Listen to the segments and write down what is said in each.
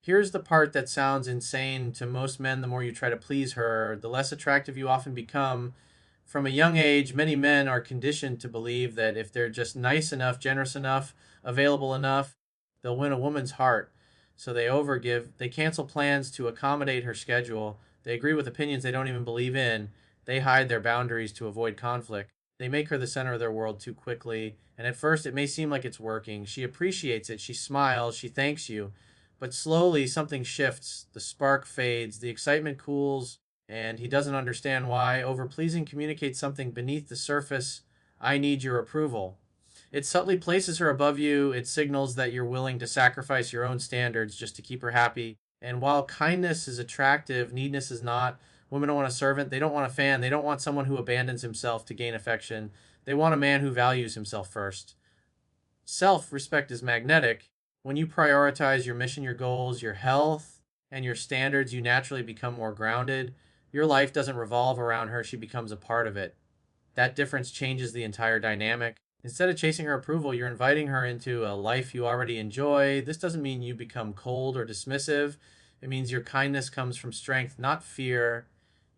Here's the part that sounds insane to most men. The more you try to please her, the less attractive you often become. From a young age, many men are conditioned to believe that if they're just nice enough, generous enough, available enough, they'll win a woman's heart. So they overgive, they cancel plans to accommodate her schedule, they agree with opinions they don't even believe in, they hide their boundaries to avoid conflict. They make her the center of their world too quickly, and at first it may seem like it's working. She appreciates it, she smiles, she thanks you, but slowly something shifts. The spark fades, the excitement cools, and he doesn't understand why. Overpleasing communicates something beneath the surface. I need your approval. It subtly places her above you. It signals that you're willing to sacrifice your own standards just to keep her happy. And while kindness is attractive, needness is not. Women don't want a servant. They don't want a fan. They don't want someone who abandons himself to gain affection. They want a man who values himself first. Self respect is magnetic. When you prioritize your mission, your goals, your health, and your standards, you naturally become more grounded. Your life doesn't revolve around her, she becomes a part of it. That difference changes the entire dynamic. Instead of chasing her approval, you're inviting her into a life you already enjoy. This doesn't mean you become cold or dismissive. It means your kindness comes from strength, not fear.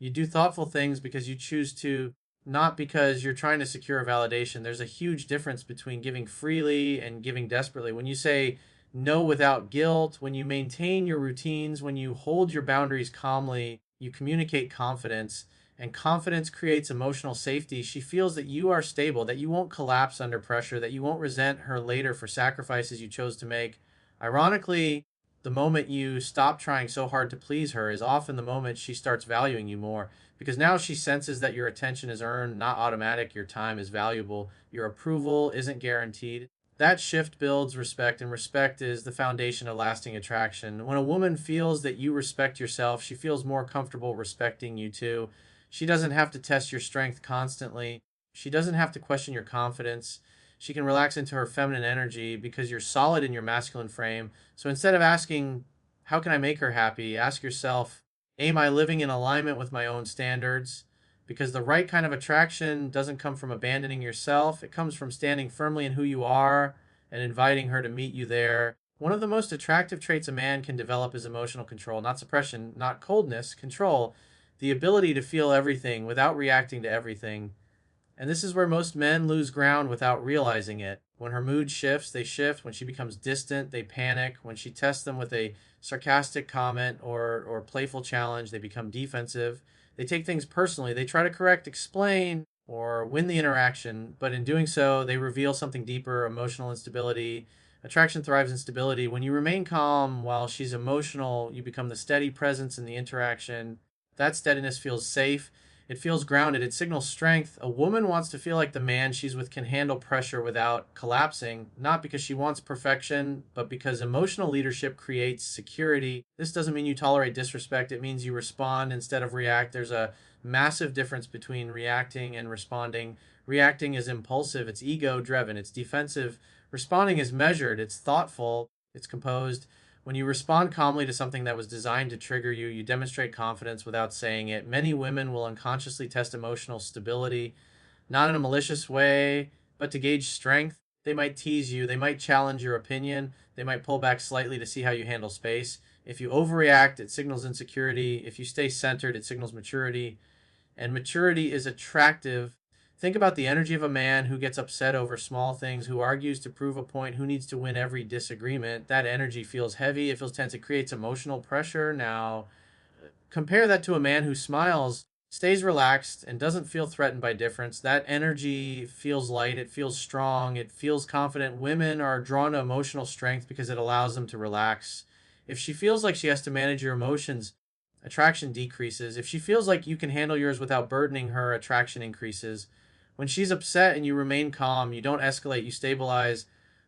You do thoughtful things because you choose to, not because you're trying to secure a validation. There's a huge difference between giving freely and giving desperately. When you say no without guilt, when you maintain your routines, when you hold your boundaries calmly, you communicate confidence, and confidence creates emotional safety. She feels that you are stable, that you won't collapse under pressure, that you won't resent her later for sacrifices you chose to make. Ironically, the moment you stop trying so hard to please her is often the moment she starts valuing you more, because now she senses that your attention is earned, not automatic. Your time is valuable, your approval isn't guaranteed. That shift builds respect, and respect is the foundation of lasting attraction. When a woman feels that you respect yourself, she feels more comfortable respecting you too. She doesn't have to test your strength constantly. She doesn't have to question your confidence. She can relax into her feminine energy because you're solid in your masculine frame. So instead of asking, how can I make her happy? Ask yourself, am I living in alignment with my own standards? Because the right kind of attraction doesn't come from abandoning yourself, it comes from standing firmly in who you are and inviting her to meet you there. One of the most attractive traits a man can develop is emotional control, not suppression, not coldness, control, the ability to feel everything without reacting to everything. And this is where most men lose ground without realizing it. When her mood shifts, they shift. When she becomes distant, they panic. When she tests them with a sarcastic comment or playful challenge, they become defensive. They take things personally. They try to correct, explain, or win the interaction, but in doing so, they reveal something deeper, emotional instability. Attraction thrives in stability. When you remain calm while she's emotional, you become the steady presence in the interaction. That steadiness feels safe, it feels grounded. It signals strength. A woman wants to feel like the man she's with can handle pressure without collapsing, not because she wants perfection, but because emotional leadership creates security. This doesn't mean you tolerate disrespect. It means you respond instead of react. There's a massive difference between reacting and responding. Reacting is impulsive, it's ego driven, it's defensive. Responding is measured, it's thoughtful, it's composed. When you respond calmly to something that was designed to trigger you, you demonstrate confidence without saying it. Many women will unconsciously test emotional stability, not in a malicious way, but to gauge strength. They might tease you, they might challenge your opinion, they might pull back slightly to see how you handle space. If you overreact, it signals insecurity. If you stay centered, it signals maturity. And maturity is attractive. Think about the energy of a man who gets upset over small things, who argues to prove a point, who needs to win every disagreement. That energy feels heavy, it feels tense, it creates emotional pressure. Now, compare that to a man who smiles, stays relaxed, and doesn't feel threatened by difference. That energy feels light, it feels strong, it feels confident. Women are drawn to emotional strength because it allows them to relax. If she feels like she has to manage your emotions, attraction decreases. If she feels like you can handle yours without burdening her, attraction increases. When she's upset and you remain calm, you don't escalate, you stabilize.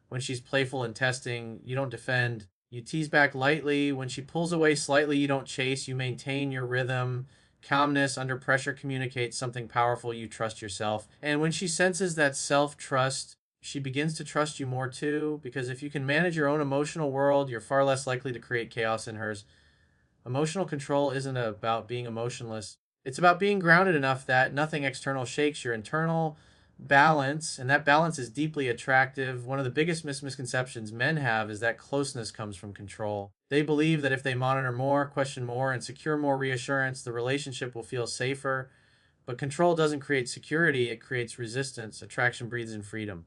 When she's playful and testing, you don't defend. You tease back lightly. When she pulls away slightly, you don't chase, you maintain your rhythm. Calmness under pressure communicates something powerful. You trust yourself. And when she senses that self trust, she begins to trust you more too. Because if you can manage your own emotional world, you're far less likely to create chaos in hers. Emotional control isn't about being emotionless. It's about being grounded enough that nothing external shakes your internal balance, and that balance is deeply attractive. One of the biggest misconceptions men have is that closeness comes from control. They believe that if they monitor more, question more, and secure more reassurance, the relationship will feel safer. But control doesn't create security, it creates resistance. Attraction breathes in freedom.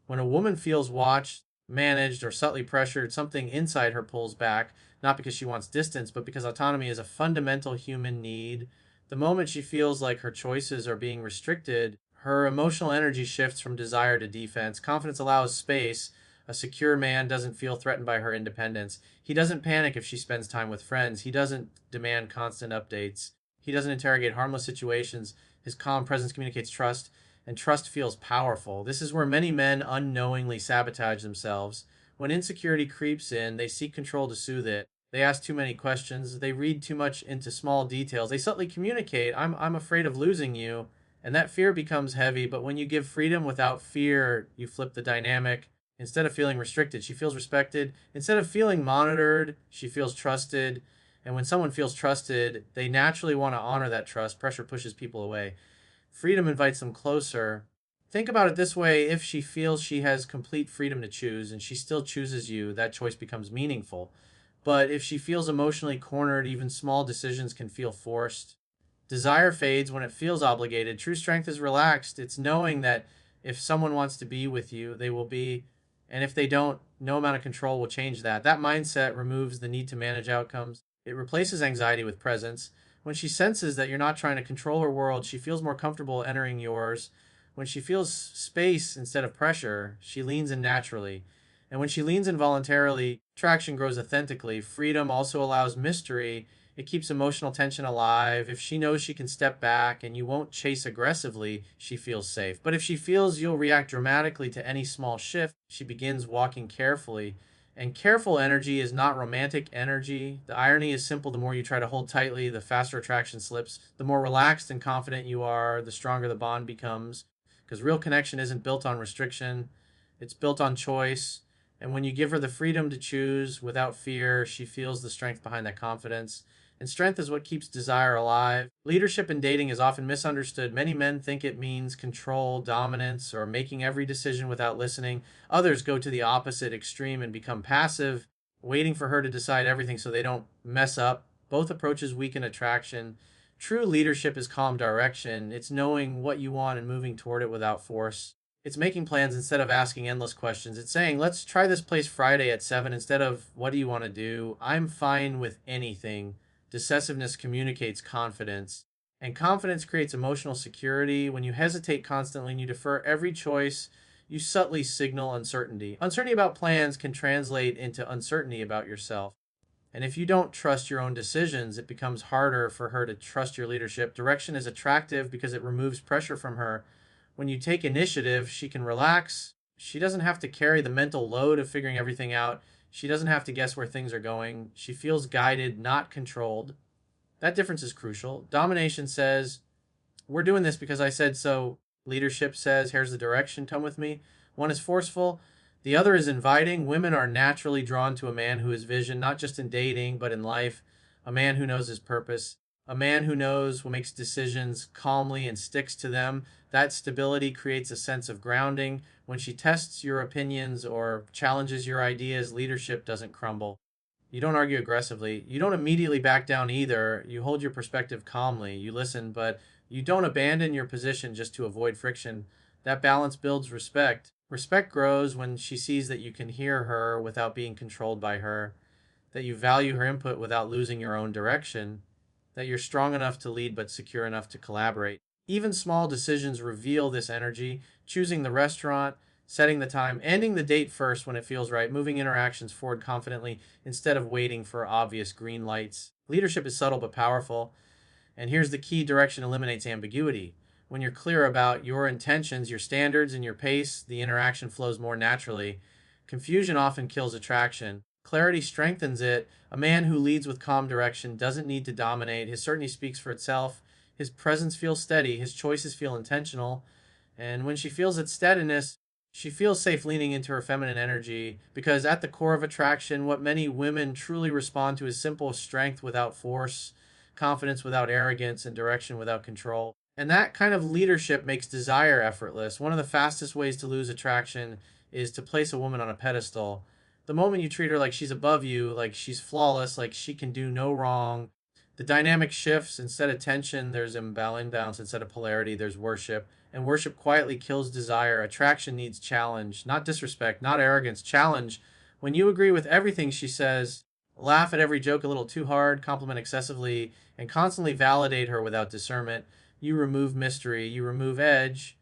When a woman feels watched, managed, or subtly pressured, something inside her pulls back, not because she wants distance, but because autonomy is a fundamental human need. The moment she feels like her choices are being restricted, her emotional energy shifts from desire to defense. Confidence allows space. A secure man doesn't feel threatened by her independence. He doesn't panic if she spends time with friends. He doesn't demand constant updates. He doesn't interrogate harmless situations. His calm presence communicates trust, and trust feels powerful. This is where many men unknowingly sabotage themselves. When insecurity creeps in, they seek control to soothe it. They ask too many questions. They read too much into small details. They subtly communicate, I'm afraid of losing you. And that fear becomes heavy. But when you give freedom without fear, you flip the dynamic. Instead of feeling restricted, she feels respected. Instead of feeling monitored, she feels trusted. And when someone feels trusted, they naturally want to honor that trust. Pressure pushes people away. Freedom invites them closer. Think about it this way: if she feels she has complete freedom to choose and she still chooses you, that choice becomes meaningful. But if she feels emotionally cornered, even small decisions can feel forced. Desire fades when it feels obligated. True strength is relaxed. It's knowing that if someone wants to be with you, they will be. And if they don't, no amount of control will change that. That mindset removes the need to manage outcomes. It replaces anxiety with presence. When she senses that you're not trying to control her world, she feels more comfortable entering yours. When she feels space instead of pressure, she leans in naturally. And when she leans in voluntarily, attraction grows authentically. Freedom also allows mystery. It keeps emotional tension alive. If she knows she can step back and you won't chase aggressively, she feels safe. But if she feels you'll react dramatically to any small shift, she begins walking carefully. And careful energy is not romantic energy. The irony is simple: the more you try to hold tightly, the faster attraction slips. The more relaxed and confident you are, the stronger the bond becomes. Because real connection isn't built on restriction, it's built on choice. And when you give her the freedom to choose without fear, she feels the strength behind that confidence. And strength is what keeps desire alive. Leadership in dating is often misunderstood. Many men think it means control, dominance, or making every decision without listening. Others go to the opposite extreme and become passive, waiting for her to decide everything so they don't mess up. Both approaches weaken attraction. True leadership is calm direction. It's knowing what you want and moving toward it without force. It's making plans instead of asking endless questions. It's saying, let's try this place Friday at 7 instead of, what do you want to do? I'm fine with anything. Decisiveness communicates confidence. And confidence creates emotional security. When you hesitate constantly and you defer every choice, you subtly signal uncertainty. Uncertainty about plans can translate into uncertainty about yourself. And if you don't trust your own decisions, it becomes harder for her to trust your leadership. Direction is attractive because it removes pressure from her. When you take initiative, she can relax. She doesn't have to carry the mental load of figuring everything out. She doesn't have to guess where things are going. She feels guided, not controlled. That difference is crucial. Domination says, we're doing this because I said so. Leadership says, here's the direction, come with me. One is forceful, the other is inviting. Women are naturally drawn to a man who has vision, not just in dating, but in life. A man who knows his purpose. A man who knows, who makes decisions calmly and sticks to them. That stability creates a sense of grounding. When she tests your opinions or challenges your ideas, leadership doesn't crumble. You don't argue aggressively. You don't immediately back down either. You hold your perspective calmly. You listen, but you don't abandon your position just to avoid friction. That balance builds respect. Respect grows when she sees that you can hear her without being controlled by her, that you value her input without losing your own direction, that you're strong enough to lead but secure enough to collaborate. Even small decisions reveal this energy: choosing the restaurant, setting the time, ending the date first when it feels right, moving interactions forward confidently instead of waiting for obvious green lights. Leadership is subtle but powerful. And here's the key: direction eliminates ambiguity. When you're clear about your intentions, your standards, and your pace, the interaction flows more naturally. Confusion often kills attraction. Clarity strengthens it. A man who leads with calm direction doesn't need to dominate. His certainty speaks for itself. His presence feels steady. His choices feel intentional. And when she feels that steadiness, she feels safe leaning into her feminine energy, because at the core of attraction, what many women truly respond to is simple strength without force, confidence without arrogance, and direction without control. And that kind of leadership makes desire effortless. One of the fastest ways to lose attraction is to place a woman on a pedestal. The moment you treat her like she's above you, like she's flawless, like she can do no wrong, the dynamic shifts. Instead of tension, there's imbalance. Instead of polarity, there's worship. And worship quietly kills desire. Attraction needs challenge, not disrespect, not arrogance, challenge. When you agree with everything she says, laugh at every joke a little too hard, compliment excessively, and constantly validate her without discernment, you remove mystery, you remove edge,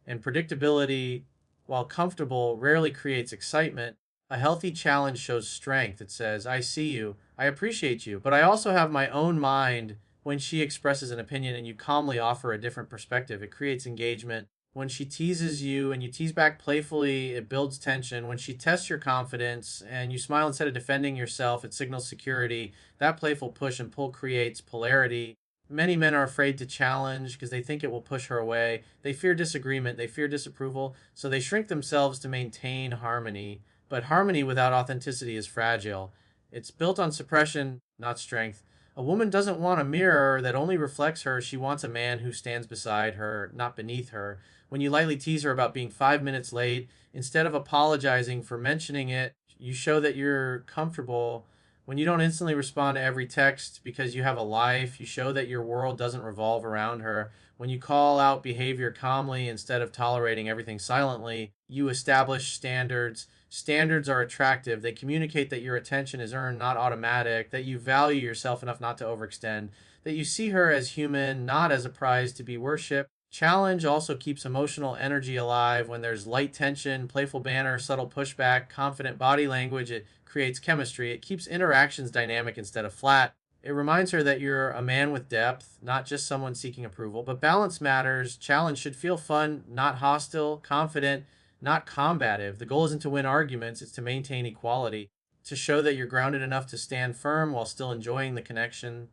and predictability, while comfortable, rarely creates excitement. A healthy challenge shows strength. It says, I see you, I appreciate you, but I also have my own mind. When she expresses an opinion and you calmly offer a different perspective, it creates engagement. When she teases you and you tease back playfully, it builds tension. When she tests your confidence and you smile instead of defending yourself, it signals security. That playful push and pull creates polarity. Many men are afraid to challenge because they think it will push her away. They fear disagreement, they fear disapproval, so they shrink themselves to maintain harmony. But harmony without authenticity is fragile. It's built on suppression, not strength. A woman doesn't want a mirror that only reflects her. She wants a man who stands beside her, not beneath her. When you lightly tease her about being 5 minutes late, instead of apologizing for mentioning it, you show that you're comfortable. When you don't instantly respond to every text because you have a life, you show that your world doesn't revolve around her. When you call out behavior calmly instead of tolerating everything silently, you establish standards. Standards are attractive. They communicate that your attention is earned, not automatic, that you value yourself enough not to overextend, that you see her as human, not as a prize to be worshipped. Challenge also keeps emotional energy alive. When there's light tension, playful banter, subtle pushback, confident body language, it creates chemistry. It keeps interactions dynamic instead of flat. It reminds her that you're a man with depth, not just someone seeking approval. But balance matters. Challenge should feel fun, not hostile, confident, not combative. The goal isn't to win arguments, it's to maintain equality, to show that you're grounded enough to stand firm while still enjoying the connection.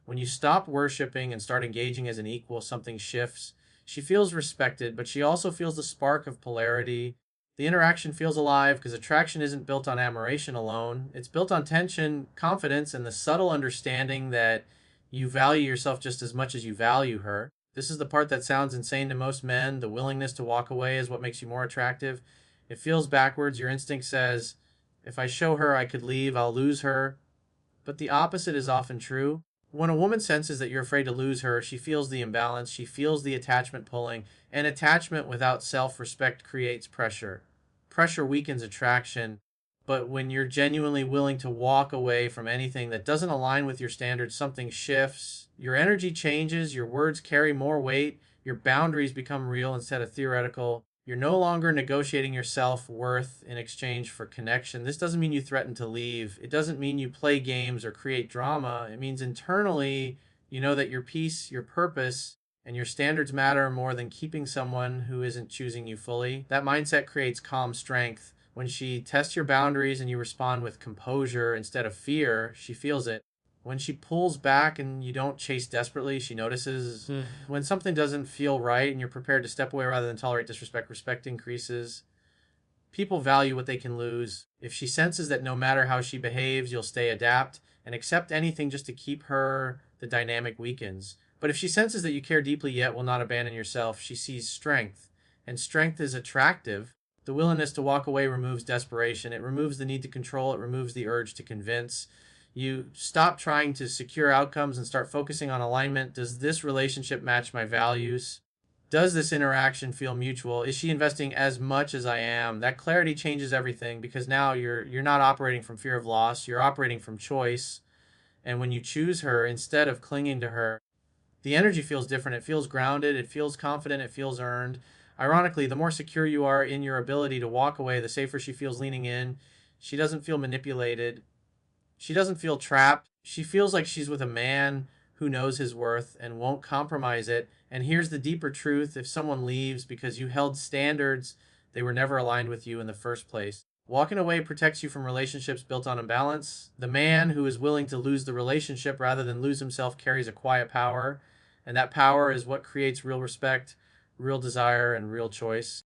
When you stop worshiping and start engaging as an equal, something shifts. She feels respected, but she also feels the spark of polarity. The interaction feels alive because attraction isn't built on admiration alone. It's built on tension, confidence, and the subtle understanding that you value yourself just as much as you value her. This is the part that sounds insane to most men. The willingness to walk away is what makes you more attractive. It feels backwards. Your instinct says, if I show her I could leave, I'll lose her. But the opposite is often true. When a woman senses that you're afraid to lose her, she feels the imbalance, she feels the attachment pulling, and attachment without self respect creates pressure. Pressure weakens attraction, but when you're genuinely willing to walk away from anything that doesn't align with your standards, something shifts. Your energy changes, your words carry more weight, your boundaries become real instead of theoretical. You're no longer negotiating your self worth in exchange for connection. This doesn't mean you threaten to leave. It doesn't mean you play games or create drama. It means internally you know that your peace, your purpose, and your standards matter more than keeping someone who isn't choosing you fully. That mindset creates calm strength. When she tests your boundaries and you respond with composure instead of fear, she feels it. When she pulls back and you don't chase desperately, she notices. When something doesn't feel right and you're prepared to step away rather than tolerate disrespect, respect increases. People value what they can lose. If she senses that no matter how she behaves, you'll stay, adapt, and accept anything just to keep her, the dynamic weakens. But if she senses that you care deeply yet will not abandon yourself, she sees strength. And strength is attractive. The willingness to walk away removes desperation. It removes the need to control. It removes the urge to convince. You stop trying to secure outcomes and start focusing on alignment. Does this relationship match my values? Does this interaction feel mutual? Is she investing as much as I am? That clarity changes everything because now you're not operating from fear of loss, you're operating from choice. And when you choose her instead of clinging to her, the energy feels different. It feels grounded, it feels confident, it feels earned. Ironically, the more secure you are in your ability to walk away, the safer she feels leaning in. She doesn't feel manipulated. She doesn't feel trapped. She feels like she's with a man who knows his worth and won't compromise it. And here's the deeper truth: if someone leaves because you held standards, they were never aligned with you in the first place. Walking away protects you from relationships built on imbalance. The man who is willing to lose the relationship rather than lose himself carries a quiet power. And that power is what creates real respect, real desire, and real choice.